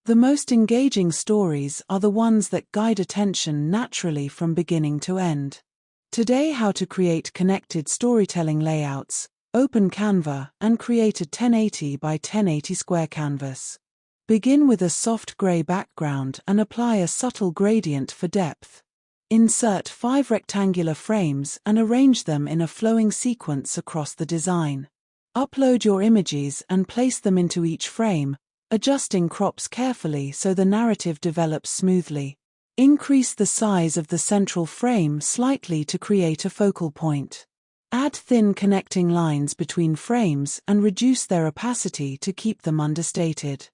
The most engaging stories are the ones that guide attention naturally from beginning to end. Today, how to create connected storytelling layouts, open Canva, and create a 1080 by 1080 square canvas. Begin with a soft gray background and apply a subtle gradient for depth. Insert 5 rectangular frames and arrange them in a flowing sequence across the design. Upload your images and place them into each frame, adjusting crops carefully so the narrative develops smoothly. Increase the size of the central frame slightly to create a focal point. Add thin connecting lines between frames and reduce their opacity to keep them understated.